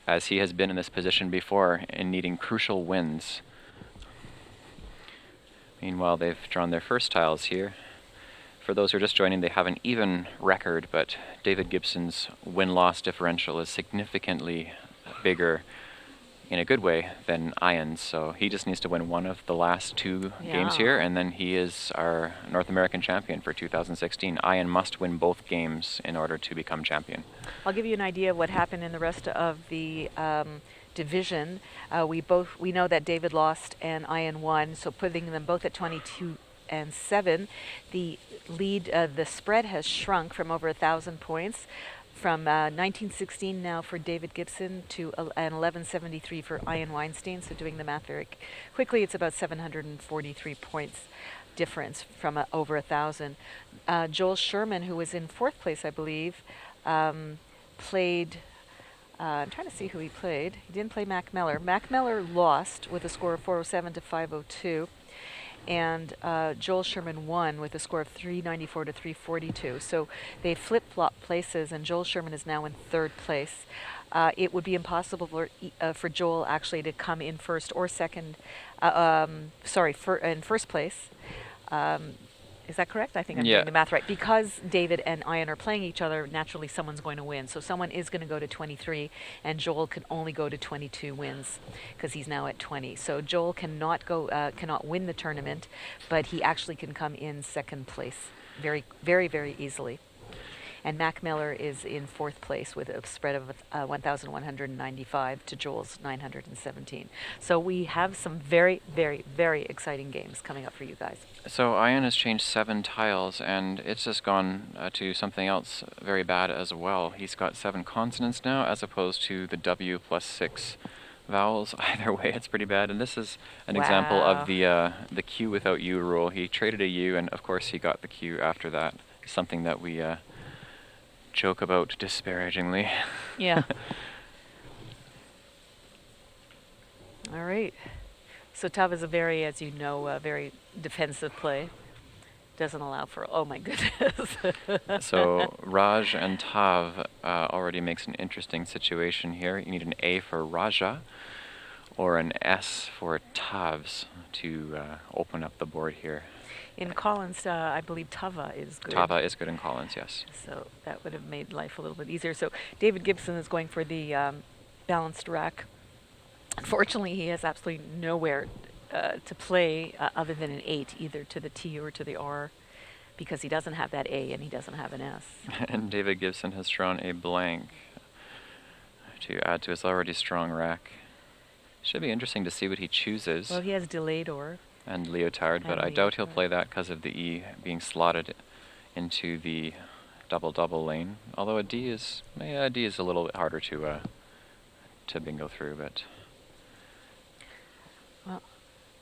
as he has been in this position before in needing crucial wins. Meanwhile, they've drawn their first tiles here. For those who are just joining, they have an even record, but David Gibson's win-loss differential is significantly bigger in a good way than Ian's, so he just needs to win one of the last two games here, and then he is our North American champion for 2016. Ian must win both games in order to become champion. I'll give you an idea of what happened in the rest of the division. We know that David lost and Ian won, so putting them both at 22 and 7, the lead, the spread has shrunk from over 1,000 points. From 1916 now for David Gibson to an 1173 for Ian Weinstein. So doing the math very quickly, it's about 743 points difference from over 1,000. Joel Sherman, who was in 4th place, I believe, played. I'm trying to see who he played. He didn't play Mac Meller. Mac Meller lost with a score of 407 to 502. And Joel Sherman won with a score of 394 to 342. So they flip-flop places, and Joel Sherman is now in 3rd place. It would be impossible for Joel actually to come in first or second. In 1st place. Is that correct? I think I'm doing the math right. Because David and Ian are playing each other, naturally someone's going to win. So someone is going to go to 23, and Joel can only go to 22 wins because he's now at 20. So Joel cannot win the tournament, but he actually can come in 2nd place very, very, very easily. And Mac Miller is in 4th place with a spread of 1,195 to Joel's 917. So we have some very, very, very exciting games coming up for you guys. So Ian has changed 7 tiles, and it's just gone to something else very bad as well. He's got 7 consonants now, as opposed to the W plus 6 vowels. Either way, it's pretty bad. And this is an example of the Q without U rule. He traded a U, and of course he got the Q after that. Something that we joke about disparagingly. Yeah. All right. So Tav is a very, as you know, very defensive play. Doesn't allow for, oh my goodness. So Raj and Tav already makes an interesting situation here. You need an A for Raja or an S for Tavs to open up the board here. In Collins, I believe Tava is good. Tava is good in Collins, yes. So that would have made life a little bit easier. So David Gibson is going for the balanced rack. Unfortunately, he has absolutely nowhere to play other than an 8, either to the T or to the R, because he doesn't have that A and he doesn't have an S. And David Gibson has drawn a blank to add to his already strong rack. Should be interesting to see what he chooses. Well, he has delayed or. And Leotard, but I doubt he'll play that because of the E being slotted into the double-double lane. Although a D is a little bit harder to bingo through, but well,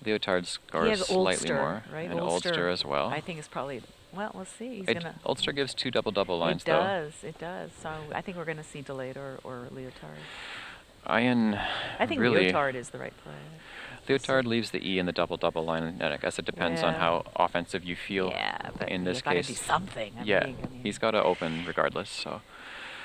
Leotard scores slightly Ulster, more, right? and Ulster as well. I think it's probably, well, we'll see. Ulster gives 2 double-double lines, though. It does. So I think we're going to see delayed or Leotard. I think Leotard is the right play. Leotard leaves the E in the double-double line, and I guess it depends on how offensive you feel in this case. Do something. I mean, he's got to open regardless, so.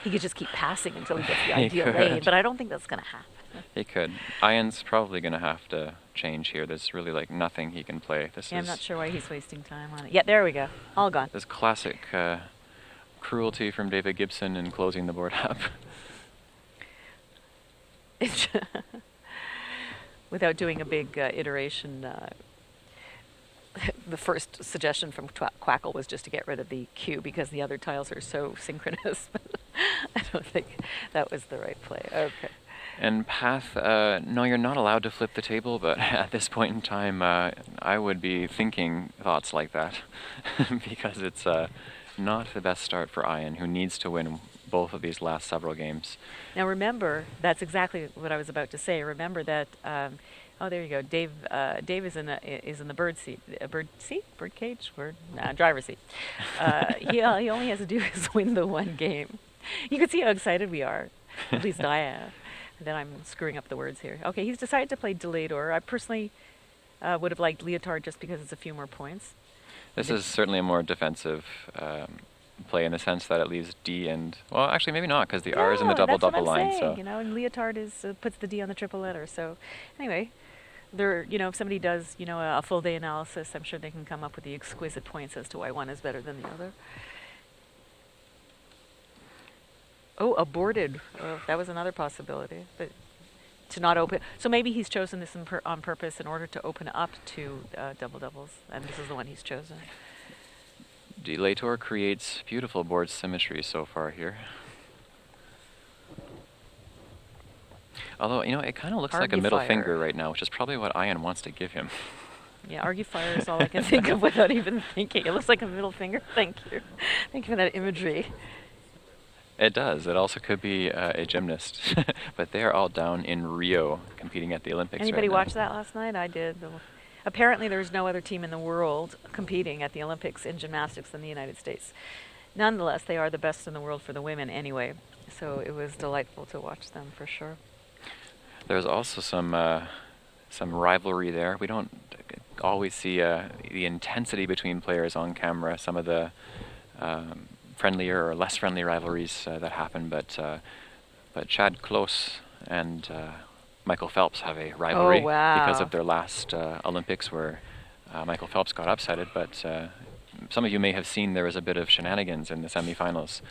He could just keep passing until he gets the ideal lane, but I don't think that's going to happen. He could. Ian's probably going to have to change here. There's really like nothing he can play. I'm not sure why he's wasting time on it. Yeah, there we go. All gone. This classic cruelty from David Gibson in closing the board up. Without doing a big iteration, the first suggestion from Quackle was just to get rid of the Q because the other tiles are so synchronous. I don't think that was the right play. Okay. And Path, no, you're not allowed to flip the table, but at this point in time, I would be thinking thoughts like that because it's not the best start for Ian, who needs to win both of these last several games. Now remember, that's exactly what I was about to say. Remember that, oh, there you go. Dave is in the bird seat. Bird cage? Driver's seat. He only has to do is win the one game. You can see how excited we are. At least I am. Then I'm screwing up the words here. Okay, he's decided to play delayed order. I personally would have liked Leotard just because it's a few more points. This is certainly a more defensive play in the sense that it leaves D and, well, actually maybe not, because the R is in the No, that's what double-double I'm line, saying. so. And leotard is puts the D on the triple letter. So, anyway, if somebody does, a full day analysis, I'm sure they can come up with the exquisite points as to why one is better than the other. Oh, aborted. That was another possibility, but to not open. So maybe he's chosen this on purpose in order to open up to double doubles, and this is the one he's chosen. Delator creates beautiful board symmetry so far here. Although, it kind of looks like a middle finger right now, which is probably what Ian wants to give him. Yeah, argue fire is all I can think of without even thinking. It looks like a middle finger. Thank you. Thank you for that imagery. It does. It also could be a gymnast. But they are all down in Rio competing at the Olympics Anybody right now. watch that last night? I did. Apparently, there's no other team in the world competing at the Olympics in gymnastics than the United States. Nonetheless, they are the best in the world for the women anyway. So it was delightful to watch them for sure. There's also some rivalry there. We don't always see the intensity between players on camera. Some of the friendlier or less friendly rivalries that happen, but Chad Close and Michael Phelps have a rivalry because of their last Olympics, where Michael Phelps got upsetted. But some of you may have seen there was a bit of shenanigans in the semifinals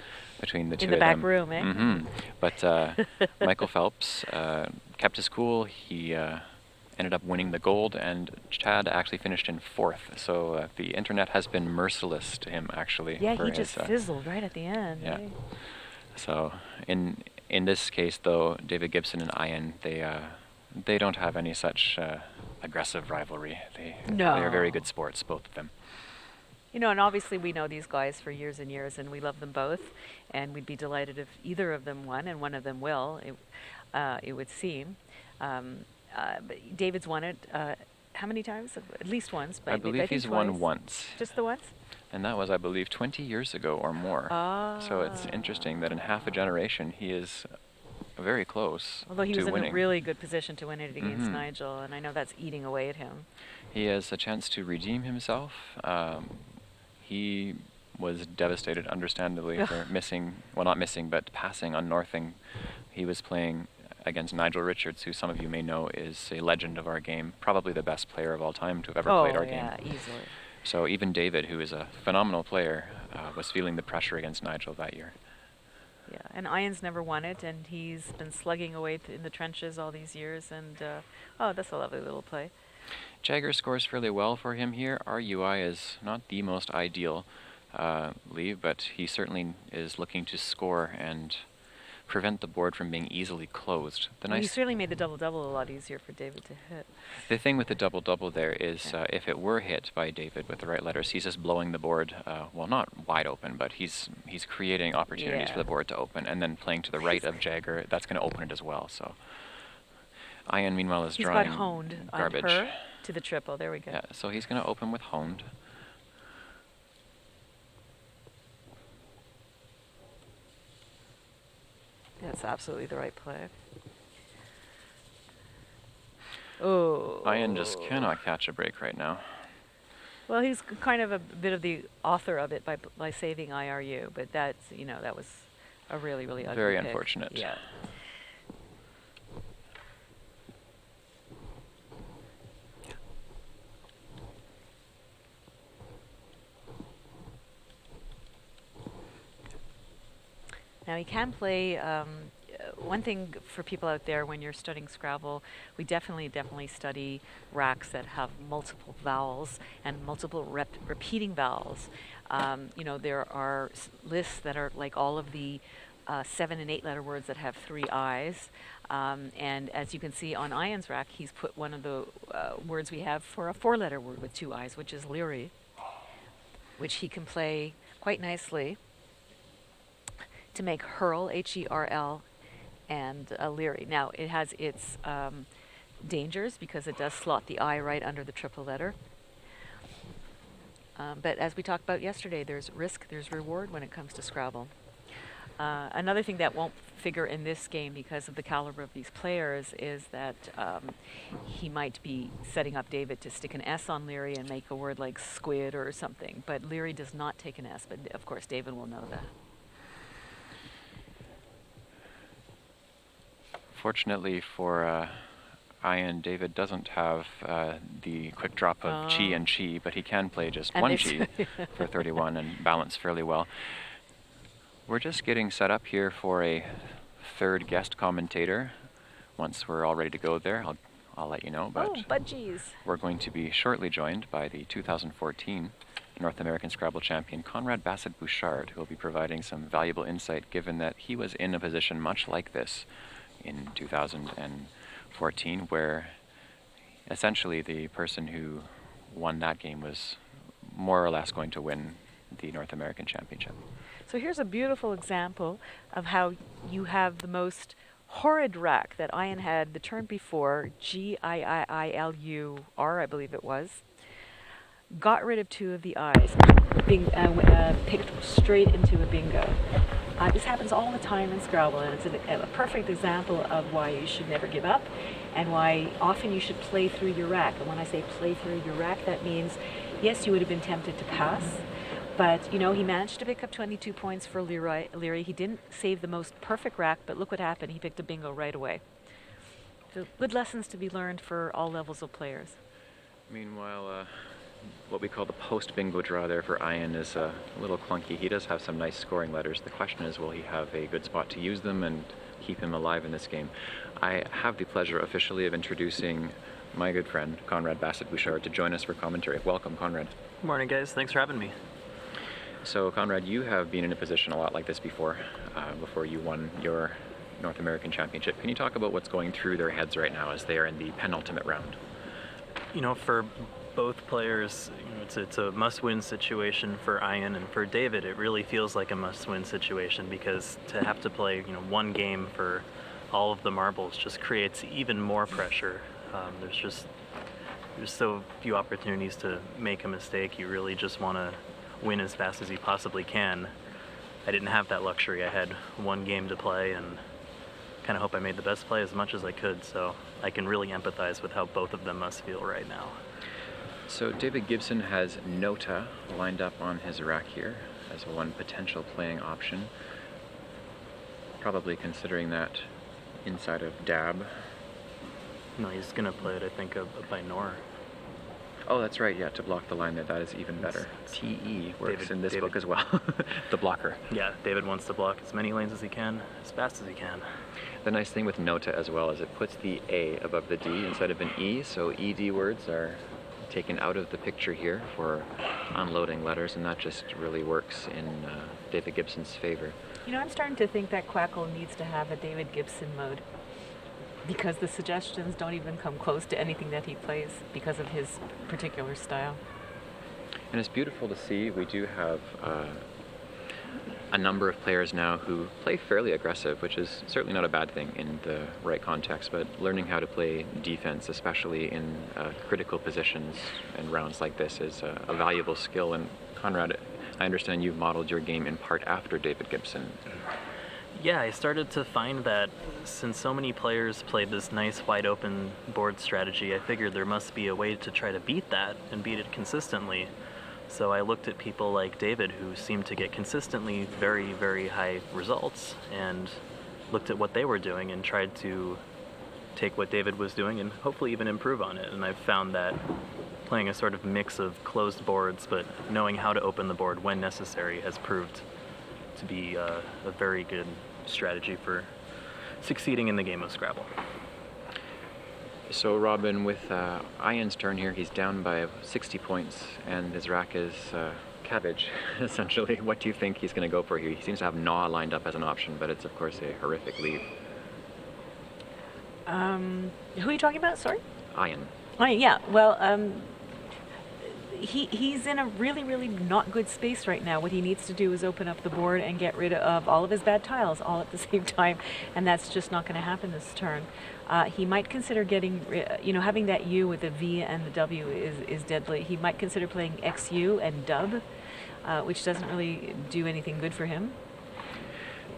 between the two of them. In the back room, eh? Mm-hmm. But Michael Phelps kept his cool. He ended up winning the gold, and Chad actually finished in 4th. So the internet has been merciless to him, actually. Yeah, he just fizzled right at the end. Yeah. Right? So in this case, though, David Gibson and Ian, they don't have any such aggressive rivalry. They are very good sports, both of them. And obviously we know these guys for years and years, and we love them both, and we'd be delighted if either of them won, and one of them will, it would seem. But David's won it how many times? At least once. I believe he's won once. Just the once? And that was, I believe, 20 years ago or more. So it's interesting that in half a generation he is very close to winning. Although he was in a really good position to win it against Nigel, and I know that's eating away at him. He has a chance to redeem himself. He was devastated, understandably, for not missing, but passing on Northing. He was playing against Nigel Richards, who some of you may know is a legend of our game, probably the best player of all time to have ever played our game. Easily. So even David, who is a phenomenal player, was feeling the pressure against Nigel that year. Yeah, and Ian's never won it, and he's been slugging away in the trenches all these years, and that's a lovely little play. Jagger scores fairly well for him here. Our UI is not the most ideal, but he certainly is looking to score and prevent the board from being easily closed. He certainly made the double-double a lot easier for David to hit. The thing with the double-double there is if it were hit by David with the right letters, he's just blowing the board, not wide open, but he's creating opportunities for the board to open, and then playing to the right of Jagger, that's going to open it as well. So Ian, meanwhile, is drawing got honed garbage. On her to the triple. There we go. Yeah, so he's going to open with honed. That's absolutely the right play. Oh. Ian just cannot catch a break right now. Well, he's kind of a bit of the author of it by saving IRU, but that was a really, really ugly Very pick. Unfortunate. Yeah. Now he can play. One thing for people out there when you're studying Scrabble, we definitely study racks that have multiple vowels and multiple repeating vowels. There are lists that are like all of the 7 and 8 letter words that have 3 I's. And as you can see on Ian's rack, he's put one of the words we have for a 4-letter word with 2 I's, which is Leary, which he can play quite nicely to make hurl, H-E-R-L, and Leary. Now, it has its dangers because it does slot the I right under the triple letter. But as we talked about yesterday, there's risk, there's reward when it comes to Scrabble. Another thing that won't figure in this game because of the caliber of these players is that he might be setting up David to stick an S on Leary and make a word like squid or something. But Leary does not take an S, but of course David will know that. Fortunately for Ian, David doesn't have the quick drop of chi and chi, but he can play just And one there's- chi for 31 and balance fairly well. We're just getting set up here for a third guest commentator. Once we're all ready to go there, I'll let you know. But Oh, budgies. we're going to be shortly joined by the 2014 North American Scrabble champion Conrad Bassett-Bouchard, who will be providing some valuable insight given that he was in a position much like this in 2014, where essentially the person who won that game was more or less going to win the North American Championship. So here's a beautiful example of how you have the most horrid rack that Ian had the turn before, Giiilur, I believe it was. Got rid of 2 of the I's, picked straight into a bingo. This happens all the time in Scrabble, and it's a perfect example of why you should never give up and why often you should play through your rack. And when I say play through your rack, that means, yes, you would have been tempted to pass, but, he managed to pick up 22 points for Leary. He didn't save the most perfect rack, but look what happened. He picked a bingo right away. So good lessons to be learned for all levels of players. Meanwhile, what we call the post-bingo draw there for Ian is a little clunky. He does have some nice scoring letters. The question is, will he have a good spot to use them and keep him alive in this game? I have the pleasure officially of introducing my good friend, Conrad Bassett-Bouchard, to join us for commentary. Welcome, Conrad. Good morning, guys. Thanks for having me. So, Conrad, you have been in a position a lot like this before you won your North American Championship. Can you talk about what's going through their heads right now as they are in the penultimate round? For both players, it's a must-win situation for Ian, and for David, it really feels like a must-win situation because to have to play, one game for all of the marbles just creates even more pressure. There's so few opportunities to make a mistake. You really just want to win as fast as you possibly can. I didn't have that luxury. I had one game to play and kind of hope I made the best play as much as I could, so I can really empathize with how both of them must feel right now. So David Gibson has Nota lined up on his rack here as one potential playing option. Probably considering that inside of Dab. No, he's going to play it, I think, by Nor. Oh, that's right, yeah, to block the line there, that is even better. TE works in this book as well, the blocker. Yeah, David wants to block as many lanes as he can, as fast as he can. The nice thing with Nota as well is it puts the A above the D instead of an E, so ED words are taken out of the picture here for unloading letters, and that just really works in David Gibson's favor. I'm starting to think that Quackle needs to have a David Gibson mode because the suggestions don't even come close to anything that he plays because of his particular style. And it's beautiful to see. We do have a number of players now who play fairly aggressive, which is certainly not a bad thing in the right context, but learning how to play defense, especially in critical positions and rounds like this, is a valuable skill. And Conrad, I understand you've modeled your game in part after David Gibson. Yeah, I started to find that since so many players played this nice wide open board strategy, I figured there must be a way to try to beat that and beat it consistently. So I looked at people like David who seemed to get consistently very, very high results and looked at what they were doing and tried to take what David was doing and hopefully even improve on it. And I've found that playing a sort of mix of closed boards but knowing how to open the board when necessary has proved to be a very good strategy for succeeding in the game of Scrabble. So Robin, with Ian's turn here, he's down by 60 points and his rack is cabbage, essentially. What do you think he's going to go for here? He seems to have Gnaw lined up as an option, but it's of course a horrific lead. Who are you talking about? Sorry? Ian. Oh, yeah. Well, he's in a really, really not good space right now. What he needs to do is open up the board and get rid of all of his bad tiles all at the same time, and that's just not going to happen this turn. He might consider getting, having that U with the V and the W is deadly. He might consider playing XU and Dub, which doesn't really do anything good for him.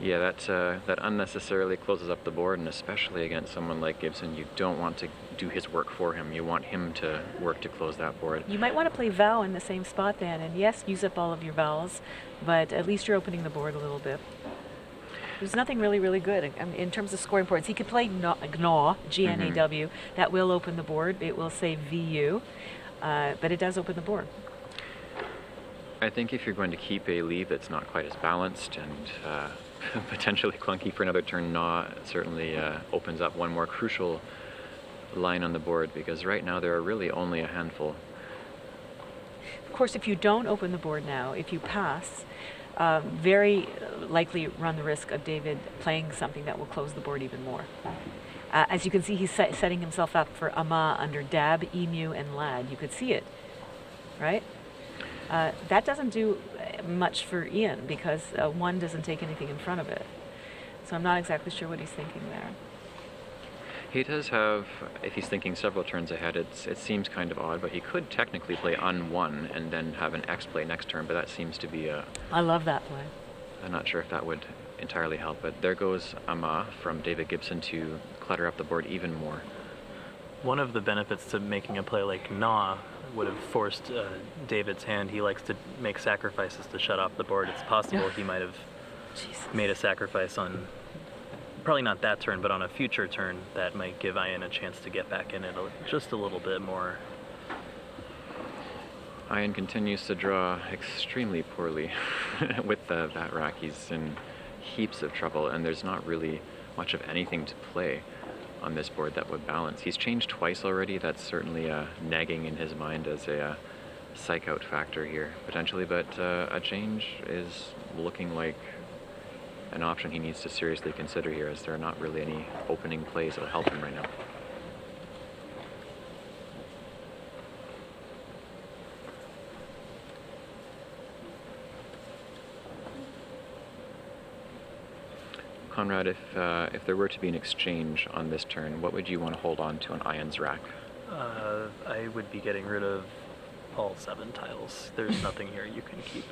Yeah, that unnecessarily closes up the board, and especially against someone like Gibson, you don't want to do his work for him. You want him to work to close that board. You might want to play Val in the same spot then, and yes, use up all of your vowels, but at least you're opening the board a little bit. There's nothing really, really good in terms of scoring points. He could play GNAW, G-N-A-W. That will open the board. It will say VU, but it does open the board. I think if you're going to keep a lead that's not quite as balanced and potentially clunky for another turn, GNAW certainly opens up one more crucial line on the board, because right now there are really only a handful. Of course, if you don't open the board now, if you pass, very likely run the risk of David playing something that will close the board even more. As you can see, he's setting himself up for Ama under Dab, Emu, and Lad. You could see it, right? That doesn't do much for Ian, because 1 doesn't take anything in front of it. So I'm not exactly sure what he's thinking there. He does have, if he's thinking several turns ahead, it seems kind of odd, but he could technically play Un1 and then have an X play next turn, but that seems to be I love that play. I'm not sure if that would entirely help, but there goes Ama from David Gibson to clutter up the board even more. One of the benefits to making a play like Gnaw would have forced David's hand. He likes to make sacrifices to shut off the board. It's possible he might have made a sacrifice on, probably not that turn, but on a future turn that might give Ian a chance to get back in it just a little bit more. Ian continues to draw extremely poorly with the bat rack. He's in heaps of trouble, and there's not really much of anything to play on this board that would balance. He's changed twice already. That's certainly nagging in his mind as a psych out factor here, potentially, but a change is looking like an option he needs to seriously consider here, as there are not really any opening plays that will help him right now. Conrad, if there were to be an exchange on this turn, what would you want to hold on to on Ian's rack? I would be getting rid of all 7 tiles. There's nothing here you can keep.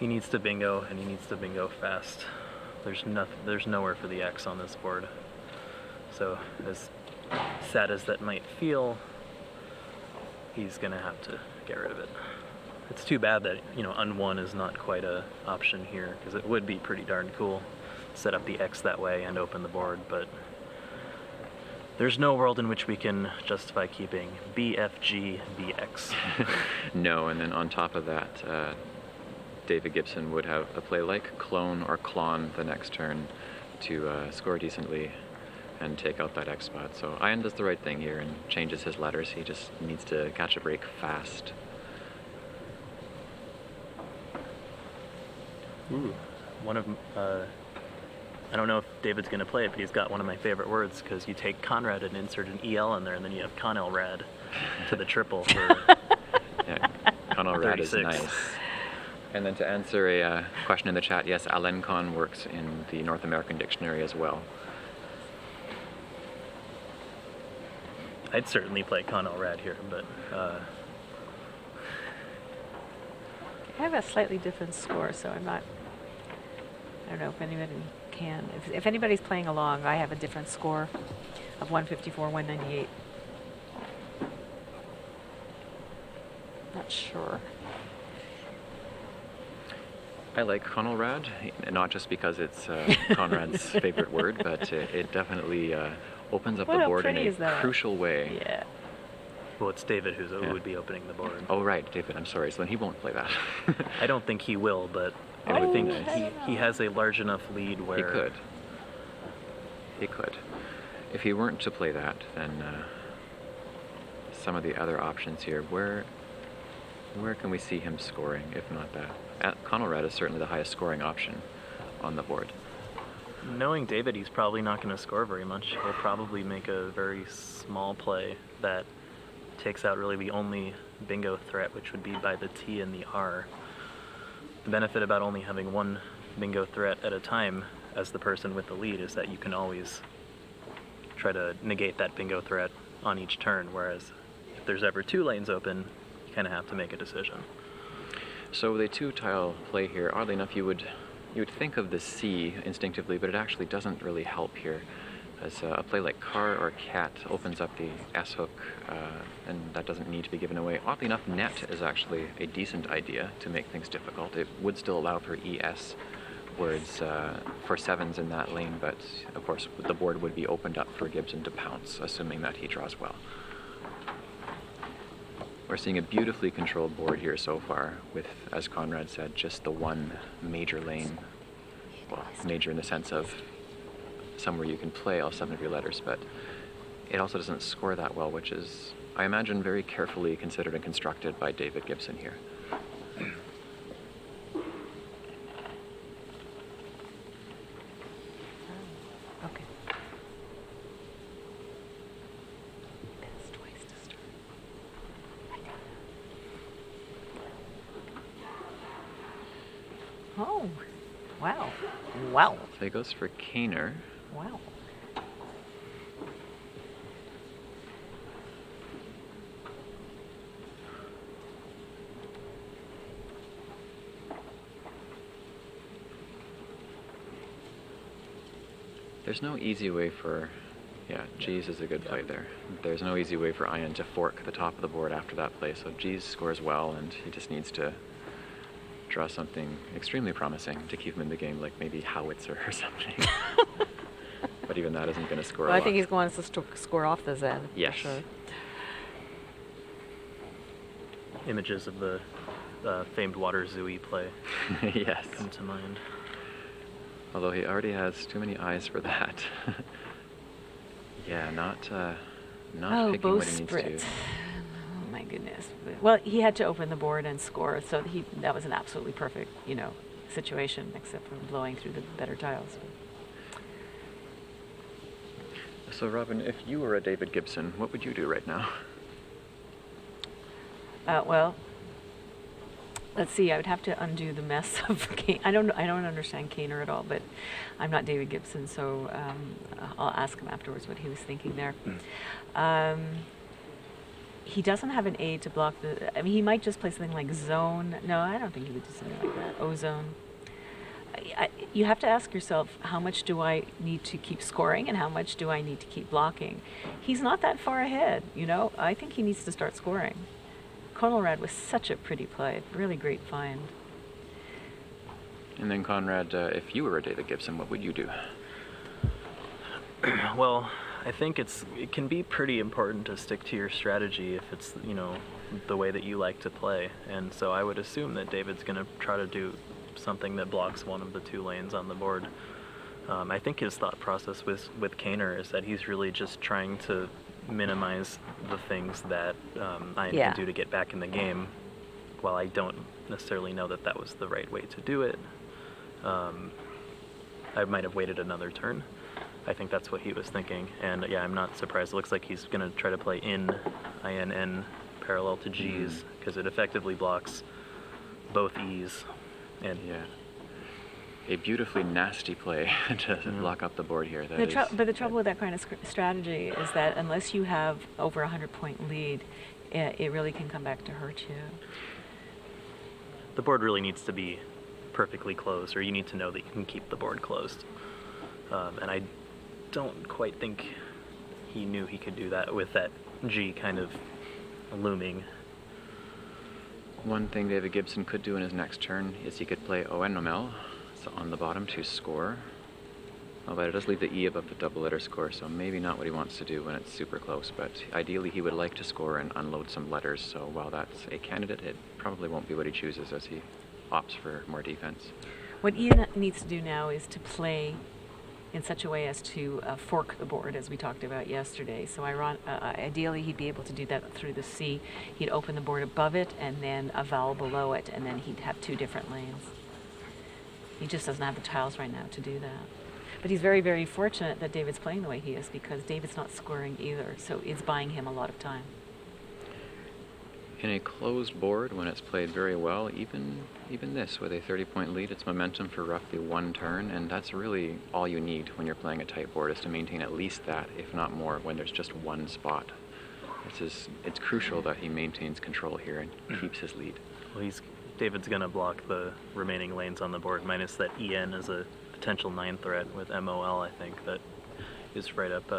He needs to bingo, and he needs to bingo fast. There's nowhere for the X on this board. So as sad as that might feel, he's gonna have to get rid of it. It's too bad that, Un1 is not quite a option here, because it would be pretty darn cool to set up the X that way and open the board, but there's no world in which we can justify keeping BFG BX. No, and then on top of that, David Gibson would have a play like Clone or Clon the next turn to score decently and take out that X spot. So Ian does the right thing here and changes his letters. He just needs to catch a break fast. Ooh, I don't know if David's going to play it, but he's got one of my favorite words, because you take Conrad and insert an EL in there, and then you have Conelrad to the triple for Yeah, Conelrad is 36. nice. And then to answer a question in the chat, yes, Alencon works in the North American dictionary as well. I'd certainly play Conelrad here, but I have a slightly different score, so I don't know if anybody can. If anybody's playing along, I have a different score of 154, 198. Not sure. I like Conelrad, not just because it's Conrad's favorite word, but it definitely opens up the board in a crucial way. Yeah. well, it's David who would be opening the board. Oh, right, David, I'm sorry. So then he won't play that. I don't think he will, but I would think he has a large enough lead where... He could. He could. If he weren't to play that, then some of the other options here, where can we see him scoring, if not that? Conelrad is certainly the highest scoring option on the board. Knowing David, he's probably not going to score very much. He'll probably make a very small play that takes out really the only bingo threat, which would be by the T and the R. The benefit about only having one bingo threat at a time as the person with the lead is that you can always try to negate that bingo threat on each turn, whereas if there's ever two lanes open, you kind of have to make a decision. So with a two-tile play here, oddly enough, you would You would think of the C instinctively, but it actually doesn't really help here, as a play like car or cat opens up the S hook, and that doesn't need to be given away. Oddly enough, net is actually a decent idea to make things difficult. It would still allow for ES words for sevens in that lane, but of course the board would be opened up for Gibson to pounce, assuming that he draws well. We're seeing a beautifully controlled board here so far with, as Conrad said, just the one major lane. Well, major in the sense of somewhere you can play all 7 of your letters, but it also doesn't score that well, which is, I imagine, very carefully considered and constructed by David Gibson here. Okay. Pass twice to start. Oh, wow. Wow. Play goes for Kaner. Wow. There's no easy way for, yeah, G's is a good play there. There's no easy way for Ian to fork the top of the board after that play, so G's scores well, and he just needs to draw something extremely promising to keep him in the game, like maybe Howitzer or something. But even that isn't going to score a Well, I lot. think he's going to score off the Z. Yes. For sure. Images of the famed water zooey play Yes. come to mind. Although he already has too many eyes for that. Yeah, not picking what he needs to. Oh my goodness. Well, he had to open the board and score, so that was an absolutely perfect, situation, except for blowing through the better tiles. So Robin, if you were a David Gibson, what would you do right now? Well, let's see. I would have to undo the mess of Kane. I don't understand Kaner at all, but I'm not David Gibson, so I'll ask him afterwards what he was thinking there. He doesn't have an A to block the. I mean, he might just play something like zone. No, I don't think he would do something like that. Ozone. You have to ask yourself, how much do I need to keep scoring and how much do I need to keep blocking? He's not that far ahead, I think he needs to start scoring. Conrad was such a pretty play, really great find. And then Conrad, if you were a David Gibson, what would you do? Well, I think it can be pretty important to stick to your strategy if it's, the way that you like to play. And so I would assume that David's going to try to do something that blocks one of the 2 lanes on the board. I think his thought process with Kaner is that he's really just trying to minimize the things that Ian can do to get back in the game. While I don't necessarily know that was the right way to do it, I might have waited another turn. I think that's what he was thinking, and yeah, I'm not surprised. It looks like he's going to try to play INN parallel to G's, because it effectively blocks both E's. And yeah, a beautifully nasty play to block up the board here. But the trouble with that kind of strategy is that unless you have over 100-point lead, it really can come back to hurt you. The board really needs to be perfectly closed, or you need to know that you can keep the board closed. And I don't quite think he knew he could do that with that G kind of looming. One thing David Gibson could do in his next turn is he could play Oenomel, so on the bottom to score. Although it does leave the E above the double letter score, so maybe not what he wants to do when it's super close, but ideally he would like to score and unload some letters, so while that's a candidate, it probably won't be what he chooses as he opts for more defense. What Ian needs to do now is to play in such a way as to fork the board, as we talked about yesterday. So ideally he'd be able to do that through the C. He'd open the board above it and then a vowel below it, and then he'd have 2 different lanes. He just doesn't have the tiles right now to do that. But he's very, very fortunate that David's playing the way he is, because David's not scoring either, so it's buying him a lot of time. In a closed board, when it's played very well, even this, with a 30-point lead, it's momentum for roughly 1 turn, and that's really all you need when you're playing a tight board, is to maintain at least that, if not more, when there's just 1 spot. It's crucial that he maintains control here and keeps his lead. Well, David's going to block the remaining lanes on the board, minus that EN is a potential 9 threat with MOL, I think, that is right up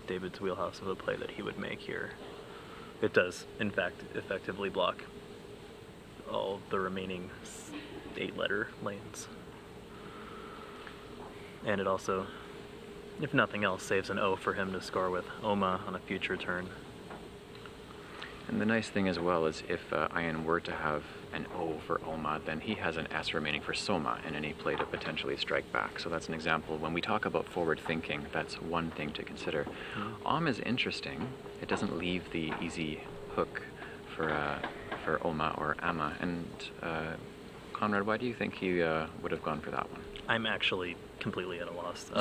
David's wheelhouse of a play that he would make here. It does, in fact, effectively block all the remaining 8-letter lanes. And it also, if nothing else, saves an O for him to score with Oma on a future turn. And the nice thing as well is if Ian were to have an O for Oma, then he has an S remaining for Soma in any play to potentially strike back. So that's an example. When we talk about forward thinking, that's one thing to consider. Om is interesting. It doesn't leave the easy hook for Oma or Amma. And Conrad, why do you think he would have gone for that one? I'm actually completely at a loss.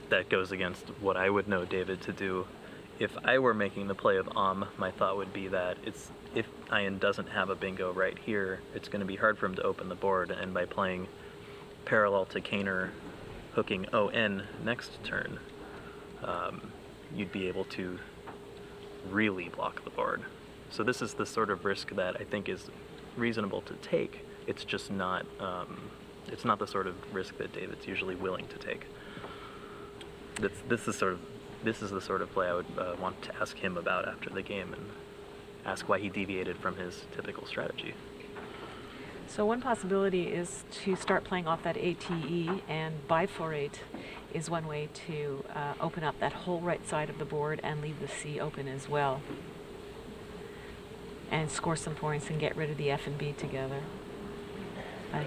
That goes against what I would know David to do. If I were making the play of my thought would be that if Ian doesn't have a bingo right here, it's going to be hard for him to open the board, and by playing parallel to Kaner, hooking ON next turn, you'd be able to really block the board. So this is the sort of risk that I think is reasonable to take. It's just not, it's not the sort of risk that David's usually willing to take. This is the sort of play I would want to ask him about after the game and ask why he deviated from his typical strategy. So one possibility is to start playing off that ATE, and bifurcate is one way to open up that whole right side of the board and leave the C open as well, and score some points and get rid of the F and B together.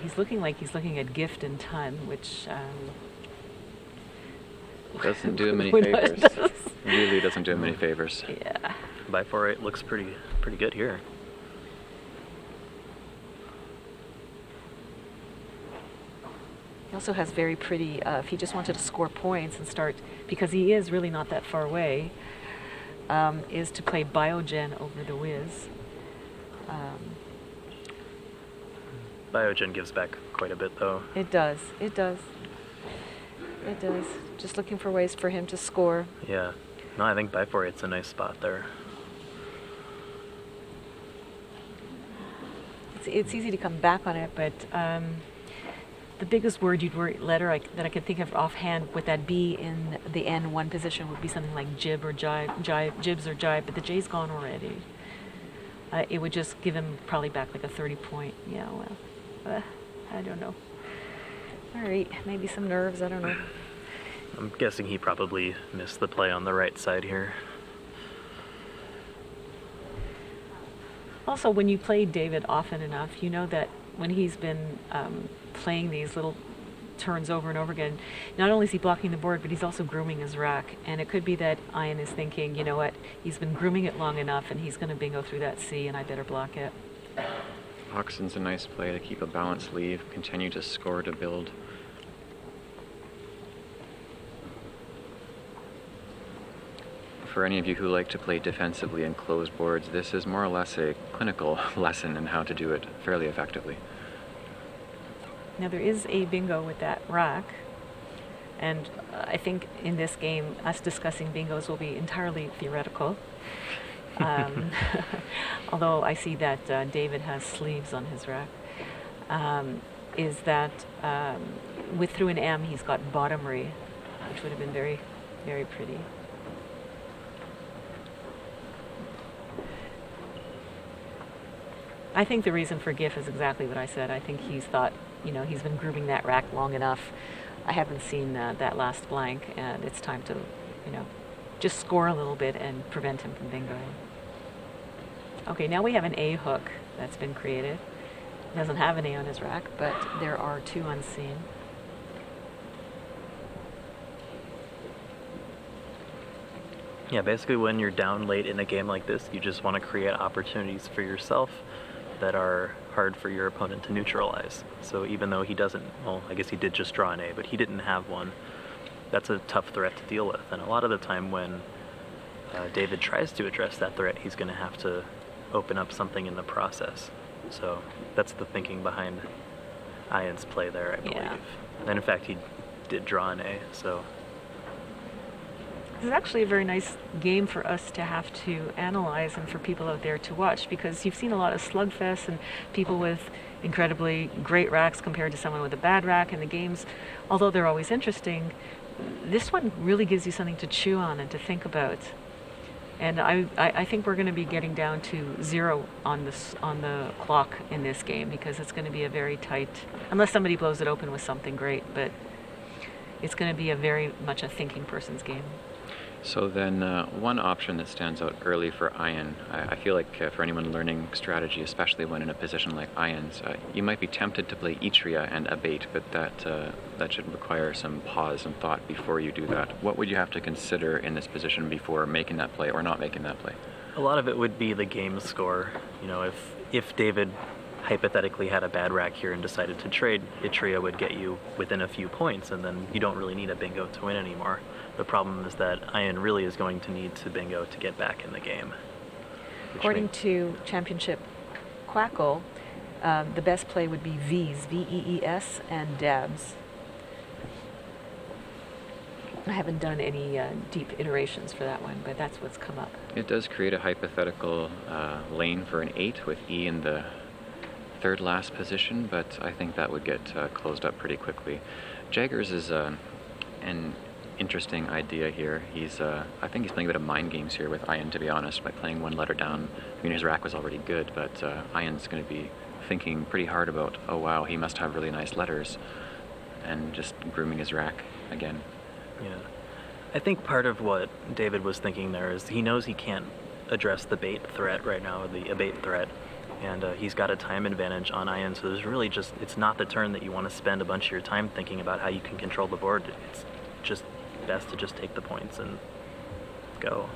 He's looking at gift and ton, which doesn't do him any favors. Really doesn't do him any favors. Yeah. Bifurate looks pretty good here. He also has very pretty, if he just wanted to score points and start, because he is really not that far away, is to play Biogen over the Whiz. Biogen gives back quite a bit, though. It does. Just looking for ways for him to score. Yeah. No, I think Bifurate's a nice spot there. It's easy to come back on it, but the biggest letter that I could think of offhand with that B in the N1 position would be something like jib or jibe, jibs or jibe, but the J's gone already. It would just give him probably back like a 30-point. Yeah, well, I don't know. All right, maybe some nerves, I don't know. I'm guessing he probably missed the play on the right side here. Also, when you play David often enough, you know that when he's been playing these little turns over and over again, not only is he blocking the board, but he's also grooming his rack. And it could be that Ian is thinking, you know what, he's been grooming it long enough and he's going to bingo through that C and I better block it. Oxen's a nice play to keep a balanced lead, continue to score to build. For any of you who like to play defensively and close boards, this is more or less a clinical lesson in how to do it fairly effectively. Now there is a bingo with that rack, and I think in this game us discussing bingos will be entirely theoretical. Although I see that David has sleeves on his rack. Is that with through an M he's got bottomry, which would have been very, very pretty. I think the reason for GIF is exactly what I said. I think he's thought, he's been grooming that rack long enough. I haven't seen that last blank, and it's time to, just score a little bit and prevent him from bingoing. Okay, now we have an A hook that's been created. He doesn't have an A on his rack, but there are two unseen. Yeah, basically when you're down late in a game like this, you just want to create opportunities for yourself that are hard for your opponent to neutralize. So even though he doesn't, well, I guess he did just draw an A, but he didn't have one, that's a tough threat to deal with. And a lot of the time when David tries to address that threat, he's going to have to open up something in the process. So that's the thinking behind Ian's play there, I believe. Yeah. And in fact, he did draw an A, so... This is actually a very nice game for us to have to analyze and for people out there to watch, because you've seen a lot of slugfests and people with incredibly great racks compared to someone with a bad rack, and the games, although they're always interesting, this one really gives you something to chew on and to think about. And I think we're going to be getting down to 0 on the clock in this game, because it's going to be a very tight, unless somebody blows it open with something great, but it's going to be a very much a thinking person's game. So then one option that stands out early for Ian, I feel like for anyone learning strategy, especially when in a position like Ian's, you might be tempted to play Etria and Abate, but that should require some pause and thought before you do that. What would you have to consider in this position before making that play or not making that play? A lot of it would be the game score. You know, if David hypothetically had a bad rack here and decided to trade, Itria would get you within a few points, and then you don't really need a bingo to win anymore. The problem is that Ian really is going to need to bingo to get back in the game. According to Championship Quackle, the best play would be V's, V-E-E-S, and dabs. I haven't done any deep iterations for that one, but that's what's come up. It does create a hypothetical lane for an 8 with E in the third last position, but I think that would get closed up pretty quickly. Jaggers is an interesting idea here. I think he's playing a bit of mind games here with Ian, to be honest, by playing one letter down. I mean, his rack was already good, but Ian's going to be thinking pretty hard about, oh wow, he must have really nice letters, and just grooming his rack again. Yeah. I think part of what David was thinking there is he knows he can't address the bait threat right now, the abate threat, and he's got a time advantage on Ian, so there's really just, it's not the turn that you want to spend a bunch of your time thinking about how you can control the board. It's just best to just take the points and go.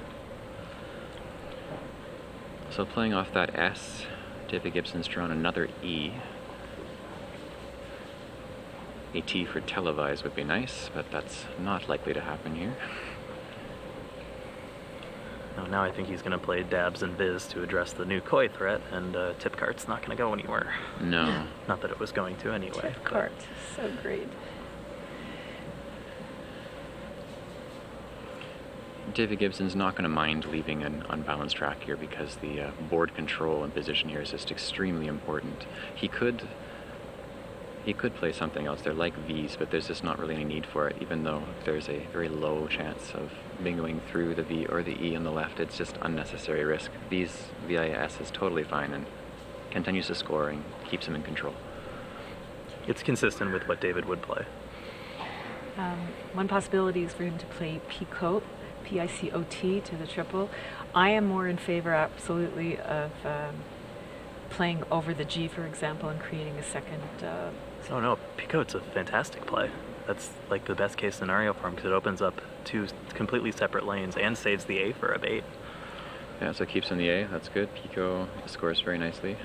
So playing off that S, David Gibson's drawn another E. A T for televise would be nice, but that's not likely to happen here. Now I think he's going to play dabs and viz to address the new koi threat, and tip cart's not going to go anywhere. No. Not that it was going to anyway. Tip cart, so great. David Gibson's not going to mind leaving an unbalanced track here, because the board control and position here is just extremely important. He could play something else there like V's, but there's just not really any need for it, even though there's a very low chance of bingoing through the V or the E on the left. It's just unnecessary risk. V's VIS is totally fine and continues to score and keeps him in control. It's consistent with what David would play. One possibility is for him to play Picot, P-I-C-O-T, to the triple. I am more in favor, absolutely, of playing over the G, for example, and creating a second. Oh no, Picot's a fantastic play. That's like the best case scenario for him, because it opens up 2 completely separate lanes and saves the A for a bait. Yeah, so it keeps in the A. That's good. Pico scores very nicely.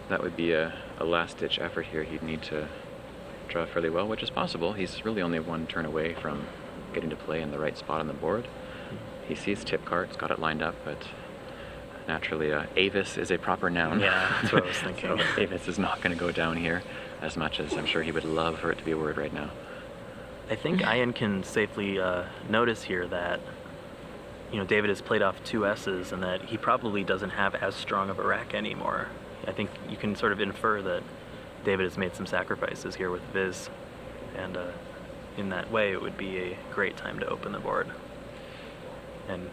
That would be a last-ditch effort here. He'd need to draw fairly well, which is possible. He's really only one turn away from getting to play in the right spot on the board. He sees tip cards, got it lined up, but naturally, Avis is a proper noun. Yeah, that's what I was thinking. So Avis is not going to go down here, as much as I'm sure he would love for it to be a word right now. I think Ian can safely notice here that, you know, David has played off 2 S's and that he probably doesn't have as strong of a rack anymore. I think you can sort of infer that David has made some sacrifices here with Viz, and in that way it would be a great time to open the board. And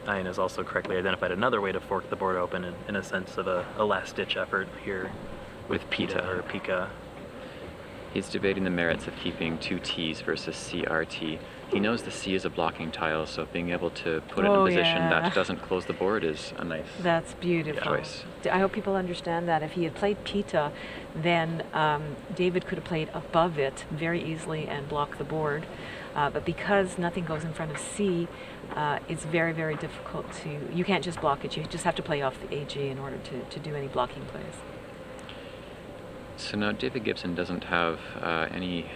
Ian has also correctly identified another way to fork the board open in a sense of a last-ditch effort here with Pita or Pika. He's debating the merits of keeping 2 T's versus CRT. He knows the C is a blocking tile, so being able to put it in a position that doesn't close the board is a nice That's beautiful. choice. I hope people understand that. If he had played Pita, then David could have played above it very easily and blocked the board. But because nothing goes in front of C, it's very, very difficult to... You can't just block it. You just have to play off the AG in order to do any blocking plays. So now David Gibson doesn't have any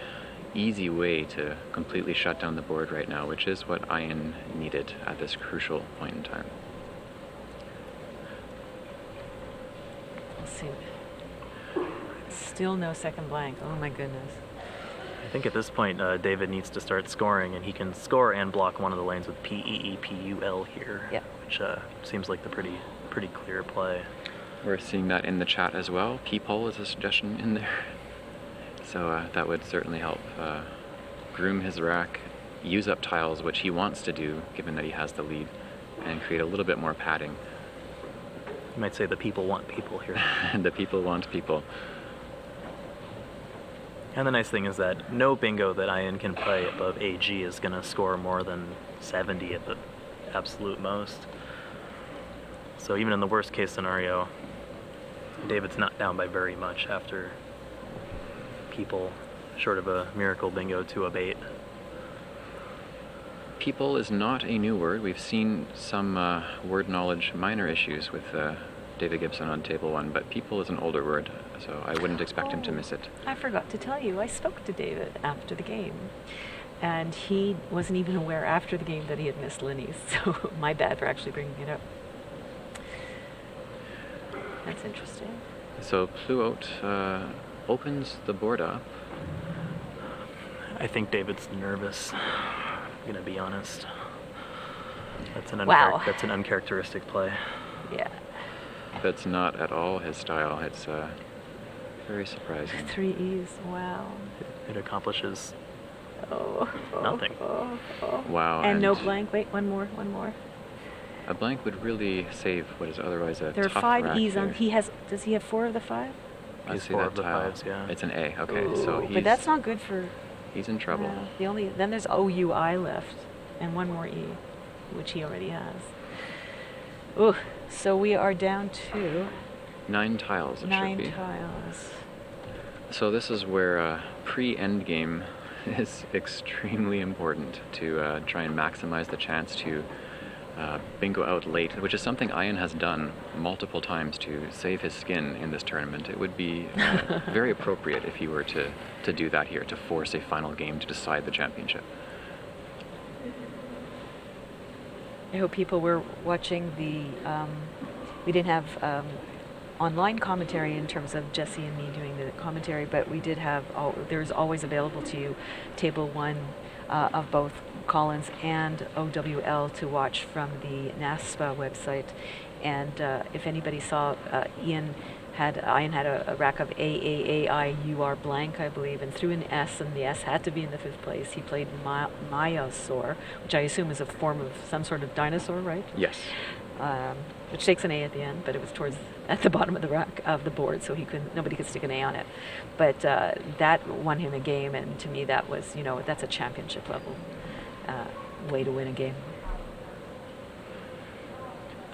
easy way to completely shut down the board right now, which is what Ian needed at this crucial point in time. Let's see. Still no second blank. Oh my goodness. think at this point, David needs to start scoring, and he can score and block one of the lanes with P-E-E-P-U-L here, Yep. which seems like the pretty clear play. We're seeing that in the chat as well. Peephole is a suggestion in there. So that would certainly help groom his rack, use up tiles, which he wants to do, given that he has the lead, and create a little bit more padding. You might say the people want people here. And the people want people. And the nice thing is that no bingo that Ian can play above AG is going to score more than 70 at the absolute most. So even in the worst case scenario, David's not down by very much after people, short of a miracle bingo, to abate. People is not a new word. We've seen some word knowledge minor issues with David Gibson on table 1, but people is an older word, so I wouldn't expect him to miss it. I forgot to tell you, I spoke to David after the game, and he wasn't even aware after the game that he had missed Linny's, so my bad for actually bringing it up. That's interesting. So Pluote opens the board up. I think David's nervous. I'm gonna be honest. That's an Wow. that's an uncharacteristic play. Yeah. That's not at all his style. It's very surprising. 3 E's, wow. It accomplishes Oh. Nothing. Oh. Wow. And no blank. Wait, one more. A blank would really save what is otherwise a There are tough 5 rack E's here. on. Does he have 4 of the 5? I He's see 4 that of the tile. 5s, yeah. It's an A. Okay, so But that's not good for. he's in trouble. Then there's OUI left, and one more E, which he already has. Ooh, so we are down to 9 tiles. It should 9 be. tiles. So this is where pre-endgame is extremely important to try and maximize the chance to bingo out late, which is something Ian has done multiple times to save his skin in this tournament. It would be very appropriate if he were to do that here, to force a final game to decide the championship. I hope people were watching the. We didn't have online commentary in terms of Jesse and me doing the commentary, but we did have. There's always available to you table 1 of both Collins and OWL to watch from the NASPA website. And if anybody saw, Ian had a rack of AAAIUR blank, I believe, and threw an S, and the S had to be in the 5th place. He played Myosaur, which I assume is a form of some sort of dinosaur, right? Yes. Which takes an A at the end, but it was at the bottom of the rack of the board, so nobody could stick an A on it. But that won him a game, and to me that was, that's a championship level way to win a game.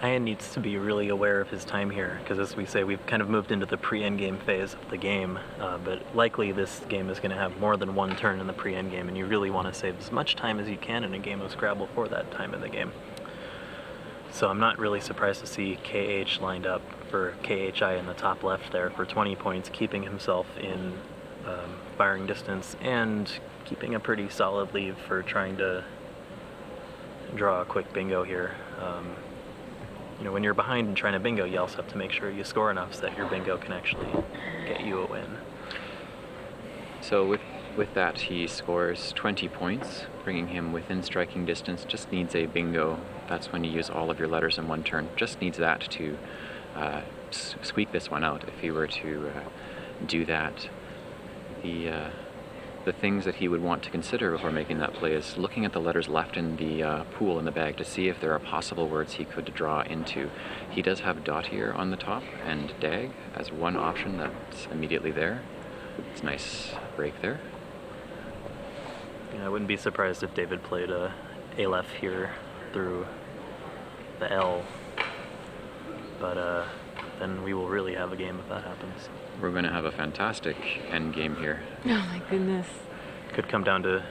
Ian needs to be really aware of his time here, because as we say, we've kind of moved into the pre-endgame phase of the game, but likely this game is going to have more than one turn in the pre-endgame, and you really want to save as much time as you can in a game of Scrabble for that time in the game. So I'm not really surprised to see KH lined up for KHI in the top left there for 20 points, keeping himself in firing distance and keeping a pretty solid lead for trying to draw a quick bingo here. When you're behind and trying to bingo, you also have to make sure you score enough so that your bingo can actually get you a win. So with that, he scores 20 points, bringing him within striking distance. Just needs a bingo. That's when you use all of your letters in one turn. Just needs that to squeak this one out. If he were to do that, the things that he would want to consider before making that play is looking at the letters left in the pool in the bag to see if there are possible words he could draw into. He does have dot here on the top and dag as one option that's immediately there. It's a nice break there. I wouldn't be surprised if David played a Aleph here through the L, but then we will really have a game if that happens. We're going to have a fantastic end game here. Oh my goodness. Could come down to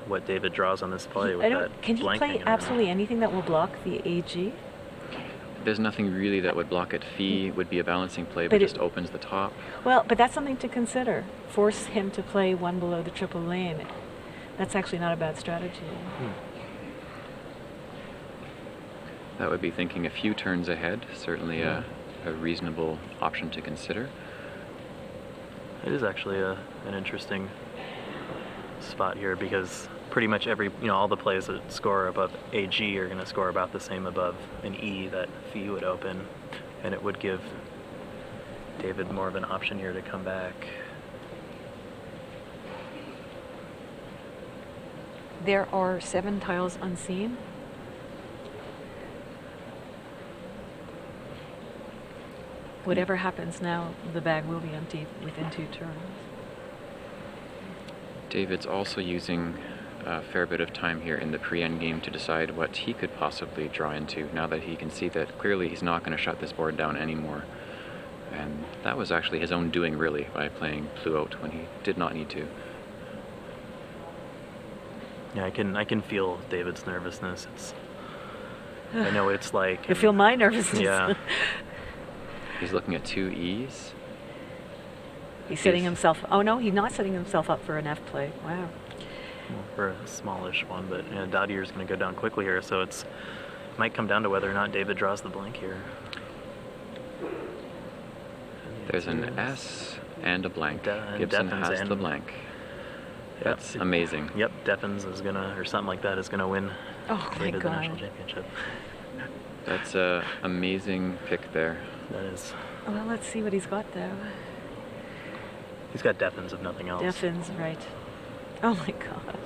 what David draws on this play with that Can he blank play hanging absolutely around. anything that will block the AG? There's nothing really that would block it. Fee would be a balancing play, But but it- just opens the top. Well, but that's something to consider. Force him to play 1 below the triple lane. That's actually not a bad strategy. That would be thinking a few turns ahead. Certainly a reasonable option to consider. It is actually an interesting spot here because pretty much all the plays that score above AG are going to score about the same above an E that Fee would open, and it would give David more of an option here to come back. There are 7 tiles unseen. Whatever happens now, the bag will be empty within 2 turns. David's also using a fair bit of time here in the pre-end game to decide what he could possibly draw into, now that he can see that clearly he's not going to shut this board down anymore. And that was actually his own doing, really, by playing Blue out when he did not need to. Yeah, I can feel David's nervousness. I know it's like... You feel my nervousness. Yeah. He's looking at 2 E's. He's setting himself... Oh, no, he's not setting himself up for an F play. Wow. Well, for a smallish one, but Doddier's going to go down quickly here, so it's might come down to whether or not David draws the blank here. There's an S and a blank. Gibson Deffens has the blank. That's amazing. Yep, Deffens is gonna, or something like that, is gonna win Thank the God. national championship. That's a amazing pick there. That is. Well, let's see what he's got, though. He's got Deffens, if nothing else. Deffens, right. Oh, my God.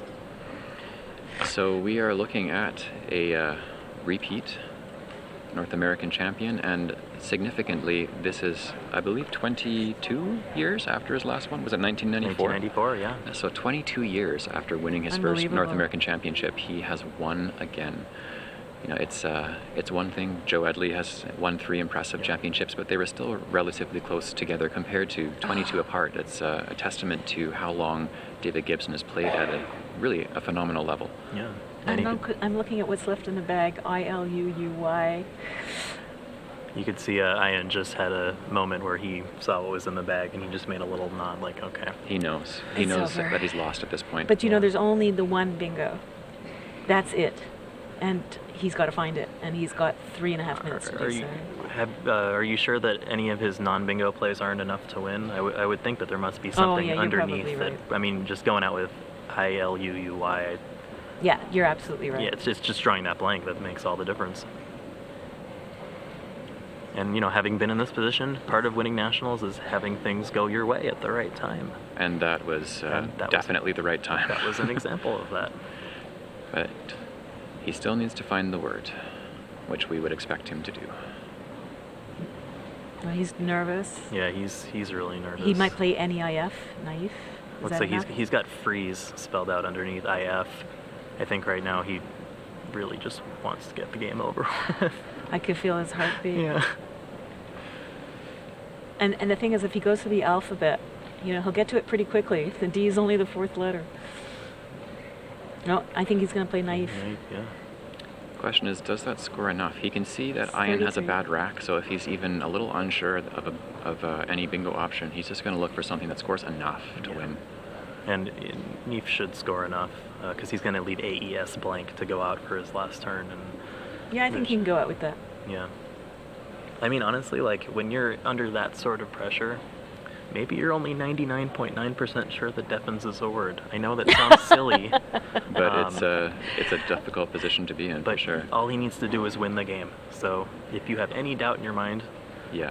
So we are looking at a repeat North American champion, and significantly, this is, I believe, 22 years after his last one. Was it 1994? 1994, yeah. So 22 years after winning his first North American championship, he has won again. You know, it's one thing. Joe Edley has won 3 impressive championships, but they were still relatively close together compared to 22 apart. It's a testament to how long David Gibson has played at really a phenomenal level. Yeah. I'm looking at what's left in the bag. ILUUY. You could see Ian just had a moment where he saw what was in the bag and he just made a little nod, like, okay. He knows. He It's knows over. that he's lost at this point. But you know, there's only the one bingo. That's it. And he's got to find it. And he's got 3.5 minutes to do so. Are you sure that any of his non-bingo plays aren't enough to win? I would think that there must be something you're underneath probably that. right. I mean, just going out with ILUUY. Yeah, you're absolutely right. Yeah, it's just drawing that blank that makes all the difference. And, you know, having been in this position, part of winning nationals is having things go your way at the right time. And that was definitely the right time. That was an example of that. But he still needs to find the word, which we would expect him to do. Well, he's nervous. Yeah, he's really nervous. He might play NEIF, naif. Let's say he's got freeze spelled out underneath IF. I think right now he really just wants to get the game over with. I could feel his heartbeat. Yeah. And the thing is, if he goes to the alphabet, you know, he'll get to it pretty quickly. The D is only the 4th letter. No, I think he's going to play naif. Yeah. Question is, does that score enough? He can see that Ian has a bad rack, so if he's even a little unsure of any bingo option, he's just going to look for something that scores enough to win. And Neef should score enough, because he's going to lead AES blank to go out for his last turn. And Yeah, I think he can go out with that. Yeah. I mean, honestly, like, when you're under that sort of pressure, maybe you're only 99.9% sure that Deffens is a word. I know that sounds silly. But it's a difficult position to be in, for sure. All he needs to do is win the game. So if you have any doubt in your mind,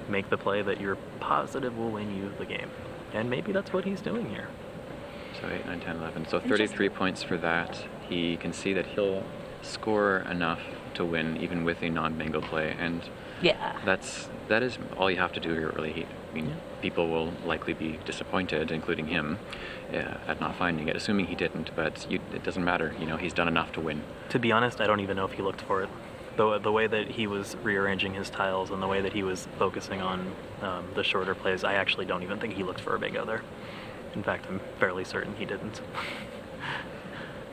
make the play that you're positive will win you the game. And maybe that's what he's doing here. So 8, 9, 10, 11. So 33 points for that. He can see that he'll score enough to win even with a non-bingo play, and that is all you have to do here, really. I mean, people will likely be disappointed, including him, at not finding it, assuming he didn't, but it doesn't matter. You know, he's done enough to win. To be honest, I don't even know if he looked for it. The way that he was rearranging his tiles and the way that he was focusing on the shorter plays, I actually don't even think he looked for a bingo there. In fact, I'm fairly certain he didn't.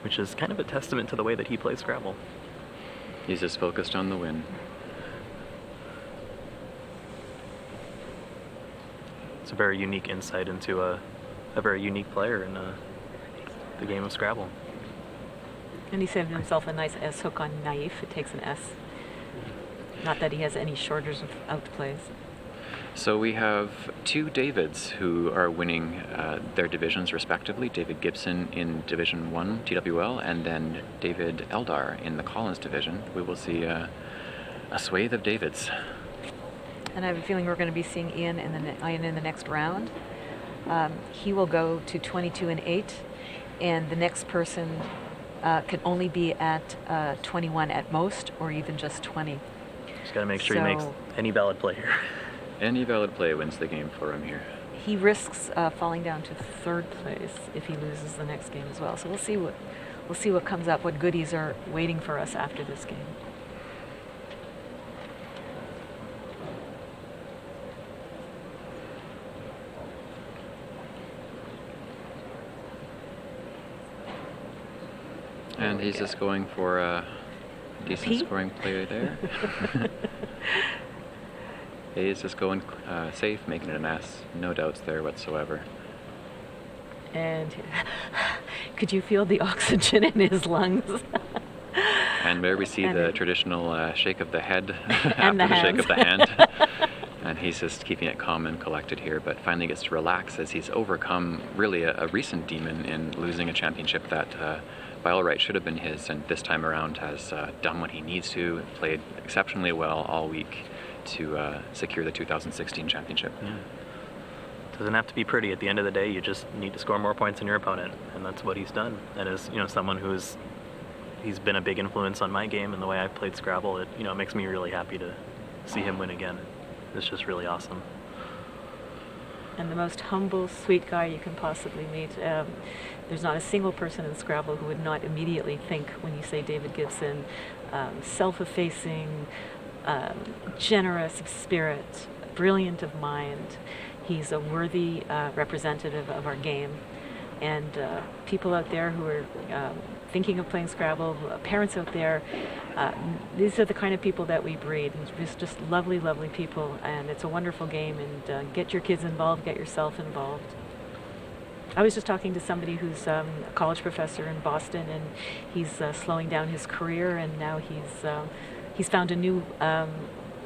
Which is kind of a testament to the way that he plays Scrabble. He's just focused on the win. It's a very unique insight into a very unique player in the game of Scrabble. And he saved himself a nice S hook on naif. It takes an S. Not that he has any shorters of outplays. So we have two Davids who are winning their divisions respectively. David Gibson in Division 1 TWL, and then David Eldar in the Collins division. We will see a swathe of Davids. And I have a feeling we're going to be seeing Ian in the next round. He will go to 22-8, and the next person can only be at 21 at most, or even just 20. Just got to make sure he makes any valid play here. Any valid play wins the game for him here. He risks falling down to third place if he loses the next game as well. So we'll see what comes up, what goodies are waiting for us after this game. And he's just going for a decent scoring play there. He's just going safe, making it an S. No doubts there whatsoever. And could you feel the oxygen in his lungs? And there we see the traditional shake of the head and after the shake of the hand. And he's just keeping it calm and collected here, but finally gets to relax as he's overcome really a recent demon in losing a championship that by all rights should have been his, and this time around has done what he needs to, played exceptionally well all week to secure the 2016 championship. Yeah. Doesn't have to be pretty. At the end of the day, you just need to score more points than your opponent, and that's what he's done. And as someone he's been a big influence on my game and the way I've played Scrabble, it makes me really happy to see him win again. It's just really awesome. And the most humble, sweet guy you can possibly meet. There's not a single person in Scrabble who would not immediately think, when you say David Gibson, self-effacing, generous of spirit, brilliant of mind. He's a worthy representative of our game. And people out there who are thinking of playing Scrabble, parents out there, these are the kind of people that we breed. Just lovely, lovely people, and it's a wonderful game. And get your kids involved, get yourself involved. I was just talking to somebody who's a college professor in Boston, and he's slowing down his career, and now he's found a new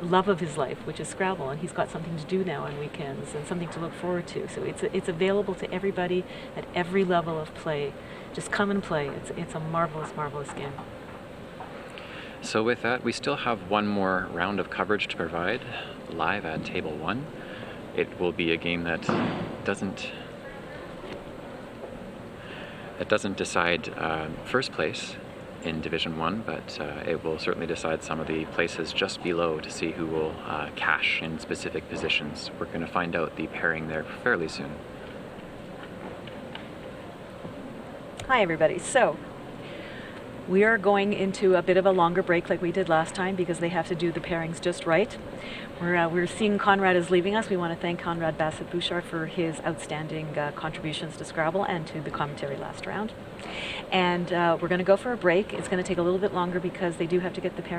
love of his life, which is Scrabble, and he's got something to do now on weekends and something to look forward to. So it's available to everybody at every level of play. Just come and play. It's a marvelous, marvelous game. So with that, we still have one more round of coverage to provide live at Table 1. It will be a game that doesn't decide first place in Division 1, but it will certainly decide some of the places just below to see who will cash in specific positions. We're going to find out the pairing there fairly soon. Hi everybody. So we are going into a bit of a longer break like we did last time because they have to do the pairings just right. We're seeing Conrad is leaving us. We want to thank Conrad Bassett-Bouchard for his outstanding contributions to Scrabble and to the commentary last round. And we're going to go for a break. It's going to take a little bit longer because they do have to get the pairings